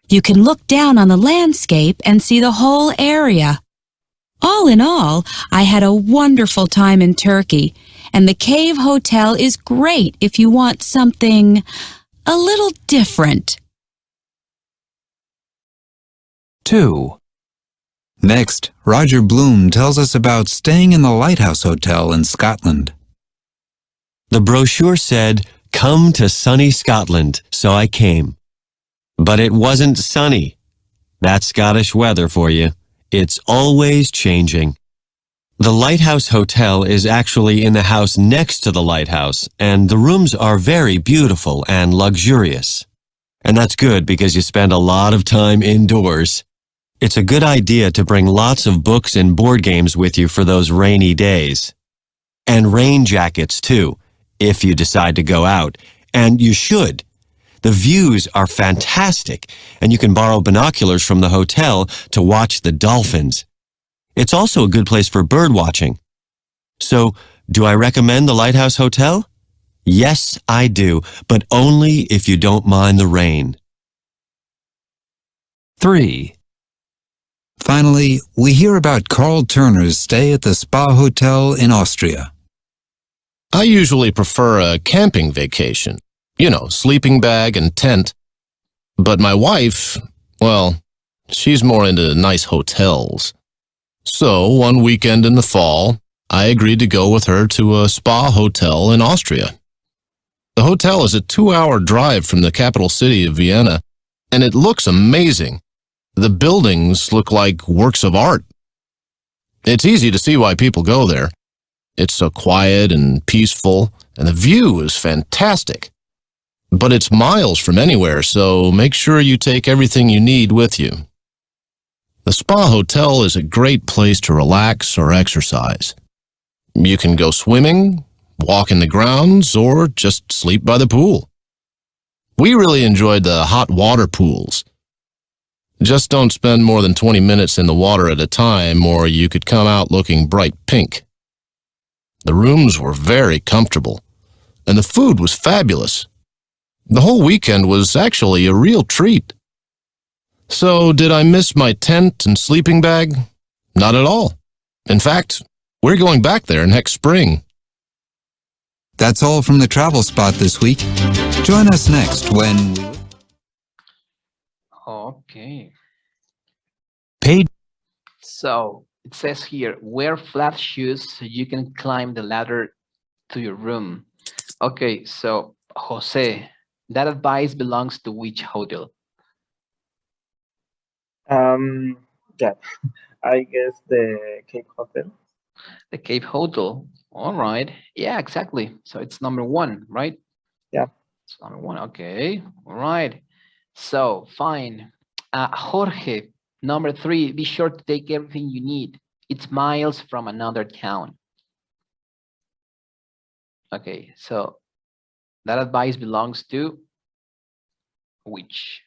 You can look down on the landscape and see the whole area. All in all, I had a wonderful time in Turkey, and the Cave Hotel is great if you want something a little different. 2. Next, Roger Bloom tells us about staying in the Lighthouse Hotel in Scotland. The brochure said, "Come to sunny Scotland," so I came. But it wasn't sunny. That's Scottish weather for you. It's always changing. The Lighthouse Hotel is actually in the house next to the lighthouse, and the rooms are very beautiful and luxurious. And that's good because you spend a lot of time indoors. It's a good idea to bring lots of books and board games with you for those rainy days. And rain jackets, too, if you decide to go out. And you should. The views are fantastic, and you can borrow binoculars from the hotel to watch the dolphins. It's also a good place for bird watching. So, do I recommend the Lighthouse Hotel? Yes, I do, but only if you don't mind the rain. 3. Finally, we hear about Carl Turner's stay at the Spa Hotel in Austria. I usually prefer a camping vacation. You know, sleeping bag and tent. But my wife, well, she's more into nice hotels. So, one weekend in the fall, I agreed to go with her to a spa hotel in Austria. The hotel is a 2-hour drive from the capital city of Vienna, and it looks amazing. The buildings look like works of art. It's easy to see why people go there. It's so quiet and peaceful, and the view is fantastic. But it's miles from anywhere, so make sure you take everything you need with you. The spa hotel is a great place to relax or exercise. You can go swimming, walk in the grounds, or just sleep by the pool. We really enjoyed the hot water pools. Just don't spend more than 20 minutes in the water at a time, or you could come out looking bright pink. The rooms were very comfortable, and the food was fabulous. The whole weekend was actually a real treat. So, did I miss my tent and sleeping bag? Not at all. In fact, we're going back there next spring. That's all from the Travel Spot this week. Join us next when we... Okay. Page. So it says here, wear flat shoes so you can climb the ladder to your room. Okay, so Jose, that advice belongs to which hotel? Yeah, I guess the Cape Hotel. The Cape Hotel. All right. Yeah, exactly. So it's number 1, right? Yeah. It's number 1. Okay. All right. So fine. Jorge, number 3. Be sure to take everything you need. It's miles from another town. Okay. So that advice belongs to which?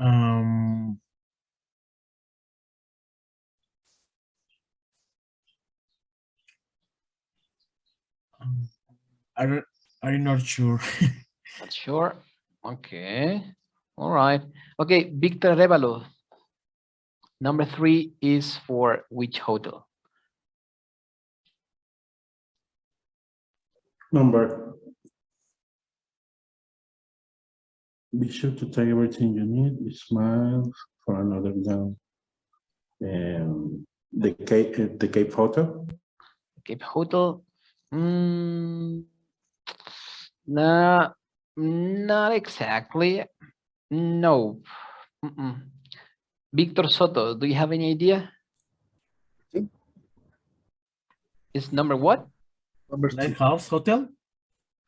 I'm not sure. Not sure. Okay. All right. Okay, Victor Revalo. Number 3 is for which hotel? Number. Be sure to take everything you need. Smile for another down. The Cape Hotel. Cape Hotel. No, not exactly. No. Victor Soto, do you have any idea? It's number what? Number 2. Lighthouse Hotel?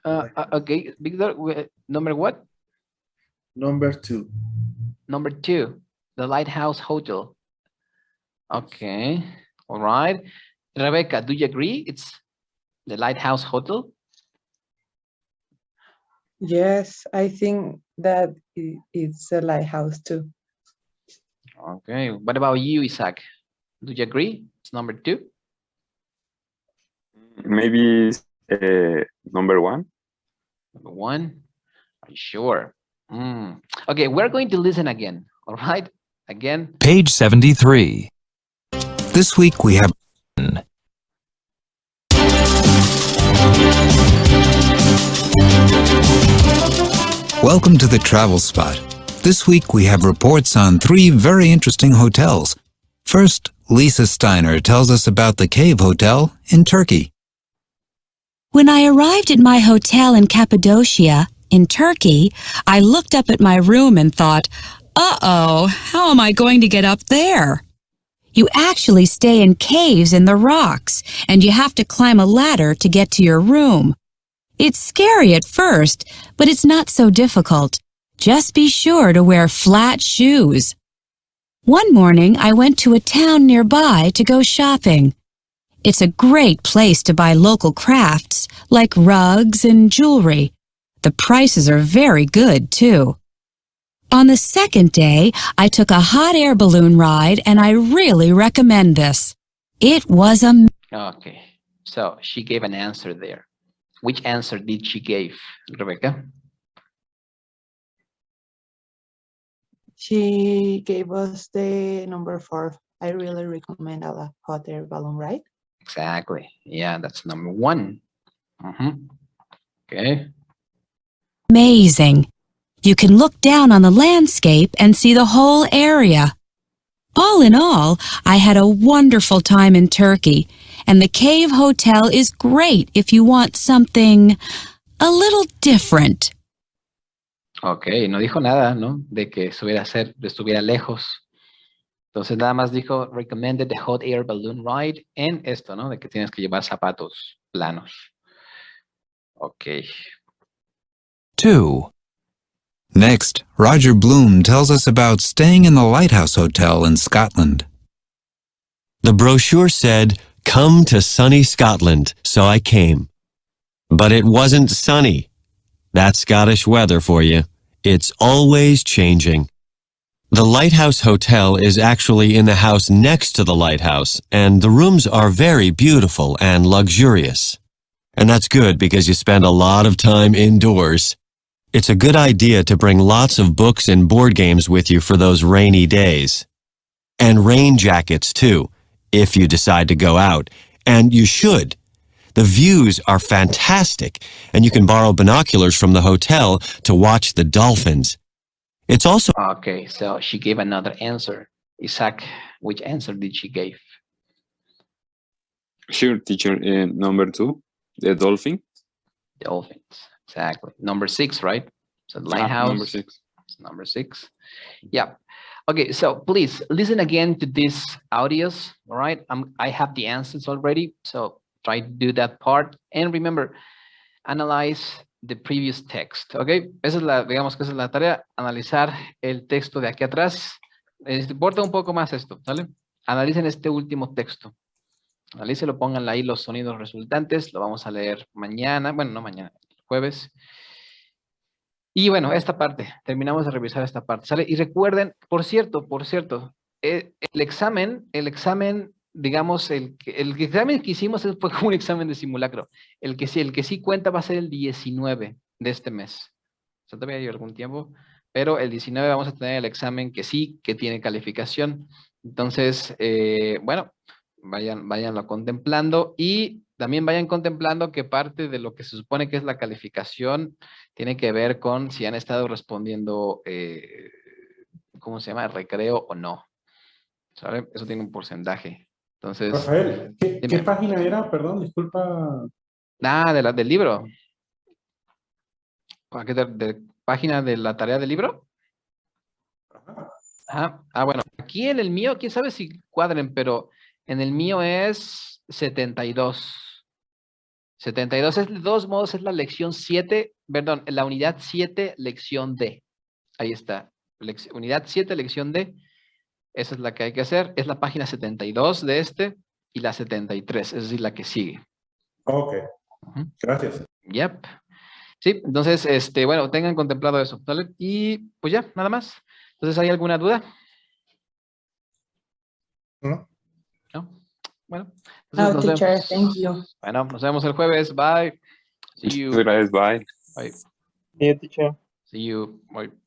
Okay, Victor, number what? Number 2. Number 2, the Lighthouse Hotel. Okay, all right. Rebecca, do you agree? It's the Lighthouse Hotel? Yes, I think that it's a lighthouse too. Okay, what about you, Isaac? Do you agree? It's number 2? Maybe number 1. Number 1? Are you sure? Okay, we're going to listen again, all right? Again. Page 73. This week we have Welcome to the Travel Spot. This week we have reports on 3 very interesting hotels. First, Lisa Steiner tells us about the Cave Hotel in Turkey. When I arrived at my hotel in Cappadocia, in Turkey, I looked up at my room and thought, uh-oh, how am I going to get up there? You actually stay in caves in the rocks, and you have to climb a ladder to get to your room. It's scary at first, but it's not so difficult. Just be sure to wear flat shoes. One morning, I went to a town nearby to go shopping. It's a great place to buy local crafts, like rugs and jewelry. The prices are very good, too. On the second day, I took a hot air balloon ride, and I really recommend this. It was Okay, so she gave an answer there. Which answer did she give, Rebecca? She gave us the number 4. I really recommend a hot air balloon ride. Exactly. Yeah, that's number 1. Okay. amazing. You can look down on the landscape and see the whole area. All in all, I had a wonderful time in Turkey, and the Cave Hotel is great if you want something a little different. Ok, no dijo nada, ¿no? De que estuviera lejos. Entonces nada más dijo, recommended the hot air balloon ride, en esto, ¿no? De que tienes que llevar zapatos planos. Ok. 2. Next, Roger Bloom tells us about staying in the Lighthouse Hotel in Scotland. The brochure said, "Come to sunny Scotland," so I came. But it wasn't sunny. That's Scottish weather for you. It's always changing. The Lighthouse Hotel is actually in the house next to the lighthouse, and the rooms are very beautiful and luxurious. And that's good because you spend a lot of time indoors. It's a good idea to bring lots of books and board games with you for those rainy days. And rain jackets, too, if you decide to go out. And you should. The views are fantastic, and you can borrow binoculars from the hotel to watch the dolphins. It's also... Okay, so she gave another answer. Isaac, which answer did she give? Sure, teacher. Number 2, the dolphin. Dolphins, exactly. Number 6, right? So the lighthouse. Number 6. Number 6. Yeah. Okay, so please listen again to these audios. All right, I have the answers already, so try to do that part. And remember, analyze the previous text. Okay, digamos que esa es la tarea, analizar el texto de aquí atrás. Importa un poco más esto, ¿vale? Analicen este último texto. Analícelo, pongan ahí los sonidos resultantes. Lo vamos a leer mañana, bueno, no mañana, jueves. Y bueno, esta parte, terminamos de revisar esta parte, ¿sale? Y recuerden, por cierto, el examen, digamos, el examen que hicimos fue como un examen de simulacro. El que sí cuenta va a ser el 19 de este mes. O sea, todavía hay algún tiempo, pero el 19 vamos a tener el examen que sí, que tiene calificación. Entonces, bueno, váyanlo contemplando y también vayan contemplando que parte de lo que se supone que es la calificación tiene que ver con si han estado respondiendo, ¿cómo se llama? Recreo o no. ¿Sabe? Eso tiene un porcentaje. Entonces, Rafael, ¿qué página era? Perdón, disculpa. Del libro. ¿De página de la tarea del libro? Ajá. Ah, bueno, aquí en el mío, quién sabe si cuadren, pero en el mío es 72. 72 es, de todos modos, es la lección 7, perdón, la unidad 7, lección D. Ahí está. Unidad 7, lección D. Esa es la que hay que hacer. Es la página 72 de este y la 73, es decir, la que sigue. Ok, gracias. Yep. Sí, entonces, bueno, tengan contemplado eso, ¿vale? Y pues ya, nada más. Entonces, ¿hay alguna duda? ¿No? ¿No? Bueno, entonces No, nos teacher, vemos. thank you. Bueno, nos vemos el jueves. Bye. See you. Muchas gracias, bye. Bye. Sí, teacher. See you. Bye.